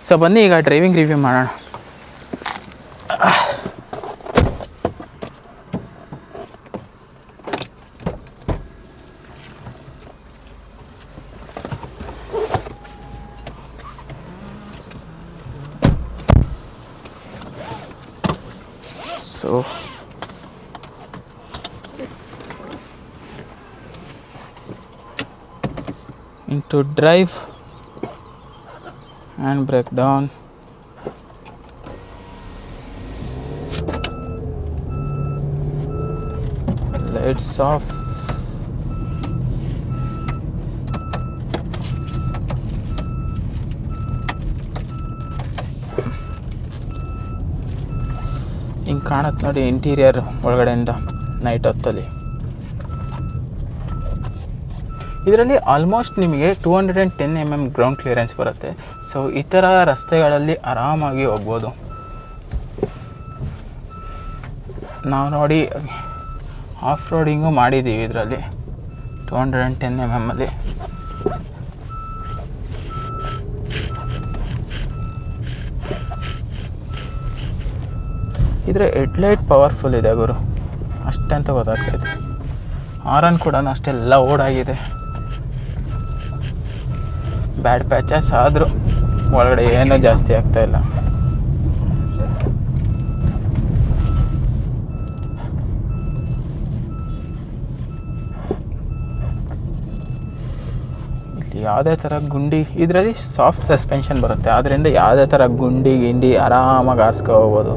So ಬನ್ನಿ ಈಗ driving review ಮಾಡೋಣ. So into drive and brake down, lights off, ಹಿಂಗೆ ಕಾಣುತ್ತೆ ನೋಡಿ ಇಂಟೀರಿಯರ್ ಒಳಗಡೆಯಿಂದ ನೈಟ್ ಹೊತ್ತಲ್ಲಿ. ಇದರಲ್ಲಿ ಆಲ್ಮೋಸ್ಟ್ ನಿಮಗೆ 210 mm ಗ್ರೌಂಡ್ ಕ್ಲಿಯರೆನ್ಸ್ ಬರುತ್ತೆ. ಸೊ ಈ ಥರ ರಸ್ತೆಗಳಲ್ಲಿ ಆರಾಮಾಗಿ ಹೋಗ್ಬೋದು. ನಾವು ನೋಡಿ ಆಫ್ ರೋಡಿಂಗು ಮಾಡಿದ್ದೀವಿ ಇದರಲ್ಲಿ 210 mm ಅಲ್ಲಿ. ಇದರ ಹೆಡ್ಲೈಟ್ ಪವರ್ಫುಲ್ ಇದೆ ಗುರು, ಅಷ್ಟೇ ಅಂತ ಗೊತ್ತಾಗ್ತಾಯಿದೆ. ಹಾರನ್ ಕೂಡ ಅಷ್ಟೇ ಲೌಡ್ ಆಗಿದೆ. ಬ್ಯಾಡ್ ಪ್ಯಾಚಸ್ ಆದರೂ ಒಳಗಡೆ ಏನೂ ಜಾಸ್ತಿ ಆಗ್ತಾಯಿಲ್ಲ. ಇಲ್ಲಿ ಯಾವುದೇ ಥರ ಗುಂಡಿ, ಇದರಲ್ಲಿ ಸಾಫ್ಟ್ ಸಸ್ಪೆನ್ಷನ್ ಬರುತ್ತೆ, ಆದ್ದರಿಂದ ಯಾವುದೇ ಥರ ಗುಂಡಿ ಗಿಂಡಿ ಆರಾಮಾಗಿ ಆರಿಸ್ಕೊ ಹೋಗ್ಬೋದು.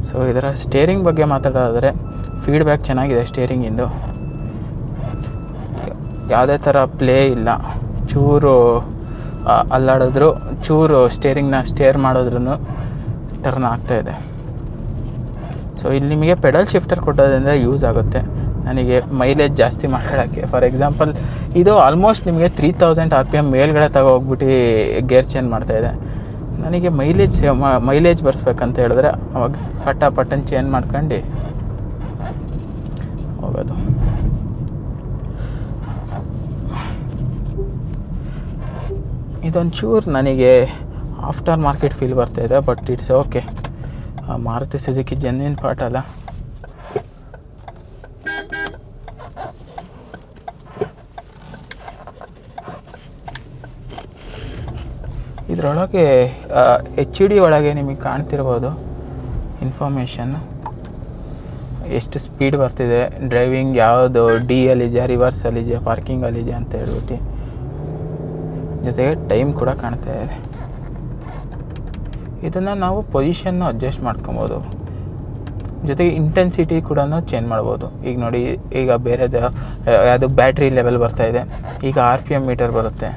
ಸೊ ಇದರ ಸ್ಟೇರಿಂಗ್ ಬಗ್ಗೆ ಮಾತಾಡೋದಾದರೆ ಫೀಡ್ಬ್ಯಾಕ್ ಚೆನ್ನಾಗಿದೆ ಸ್ಟೇರಿಂಗಿಂದು. ಯಾವುದೇ ಥರ ಪ್ಲೇ ಇಲ್ಲ, ಚೂರು ಅಲ್ಲಾಡಿದ್ರು ಚೂರು ಸ್ಟೇರಿಂಗ್ನ ಸ್ಟೇರ್ ಮಾಡಿದ್ರೂ ಟರ್ನ್ ಆಗ್ತಾಯಿದೆ. ಸೊ ಇಲ್ಲಿ ನಿಮಗೆ ಪೆಡಲ್ ಶಿಫ್ಟರ್ ಕೊಟ್ಟೋದ್ರಿಂದ ಯೂಸ್ ಆಗುತ್ತೆ ನನಗೆ ಮೈಲೇಜ್ ಜಾಸ್ತಿ ಮಾಡ್ಕೊಳ್ಳೋಕ್ಕೆ. ಫಾರ್ ಎಕ್ಸಾಂಪಲ್ ಇದು ಆಲ್ಮೋಸ್ಟ್ ನಿಮಗೆ 3000 RPM ಮೇಲ್ಗಡೆ ತಗೋಗ್ಬಿಟ್ಟು ಗೇರ್ ಚೇಂಜ್ ಮಾಡ್ತಾಯಿದೆ. ನನಗೆ ಮೈಲೇಜ್ ಬರ್ಸ್ಬೇಕಂತ ಹೇಳಿದ್ರೆ ಅವಾಗ ಪಟ್ಟನ್ ಚೇಂಜ್ ಮಾಡ್ಕೊಂಡು ಹೋಗೋದು. ಇದೊಂದು ಚೂರು ನನಗೆ ಆಫ್ಟರ್ ಮಾರ್ಕೆಟ್ ಫೀಲ್ ಬರ್ತಾಯಿದೆ, but it's okay. Maruti Suzuki genuine part ಅಲ್ಲ. ಇದರೊಳಗೆ HD ಒಳಗೆ ನಿಮಗೆ ಕಾಣ್ತಿರ್ಬೋದು ಇನ್ಫಾರ್ಮೇಷನ್ನು, ಎಷ್ಟು ಸ್ಪೀಡ್ ಬರ್ತಿದೆ, ಡ್ರೈವಿಂಗ್ ಯಾವುದು D ಅಲ್ಲಿದೆಯಾ, ರಿವರ್ಸಲ್ಲಿದೆಯಾ, ಪಾರ್ಕಿಂಗಲ್ಲಿದೆಯಾ ಅಂತ ಹೇಳ್ಬಿಟ್ಟು. ಜೊತೆಗೆ ಟೈಮ್ ಕೂಡ ಕಾಣ್ತಾ ಇದೆ. ಇದನ್ನು ನಾವು ಪೊಸಿಷನ್ನು ಅಡ್ಜಸ್ಟ್ ಮಾಡ್ಕೊಬೋದು, ಜೊತೆಗೆ ಇಂಟೆನ್ಸಿಟಿ ಕೂಡ ಚೇಂಜ್ ಮಾಡ್ಬೋದು. ಈಗ ನೋಡಿ, ಈಗ ಬೇರೆದು ಯಾವುದು ಬ್ಯಾಟ್ರಿ ಲೆವೆಲ್ ಬರ್ತಾಯಿದೆ, ಈಗ RPM ಮೀಟರ್ ಬರುತ್ತೆ.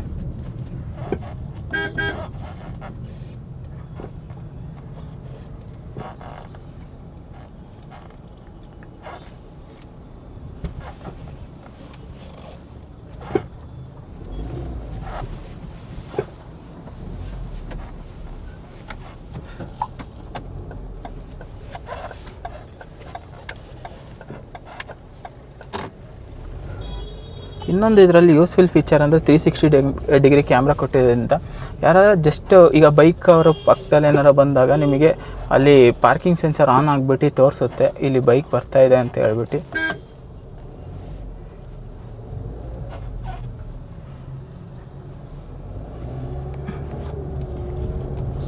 ಇನ್ನೊಂದು ಇದರಲ್ಲಿ ಯೂಸ್ಫುಲ್ ಫೀಚರ್ ಅಂದರೆ 360 ಡಿಗ್ರಿ ಕ್ಯಾಮ್ರಾ ಕೊಟ್ಟಿದ್ದರಿಂದ ಯಾರು ಜಸ್ಟ್ ಈಗ ಬೈಕ್ ಅವರ ಪಕ್ಕದಲ್ಲಿ ಏನಾರು ಬಂದಾಗ ನಿಮಗೆ ಅಲ್ಲಿ ಪಾರ್ಕಿಂಗ್ ಸೆನ್ಸರ್ ಆನ್ ಆಗಿಬಿಟ್ಟು ತೋರಿಸುತ್ತೆ ಇಲ್ಲಿ ಬೈಕ್ ಬರ್ತಾಯಿದೆ ಅಂತ ಹೇಳ್ಬಿಟ್ಟು.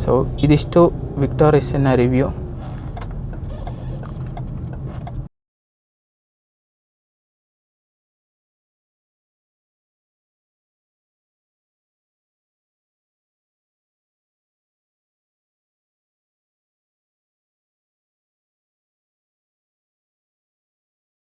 ಸೊ ಇದಿಷ್ಟು ವಿಕ್ಟೋರಿಸ್ನ ರಿವ್ಯೂ.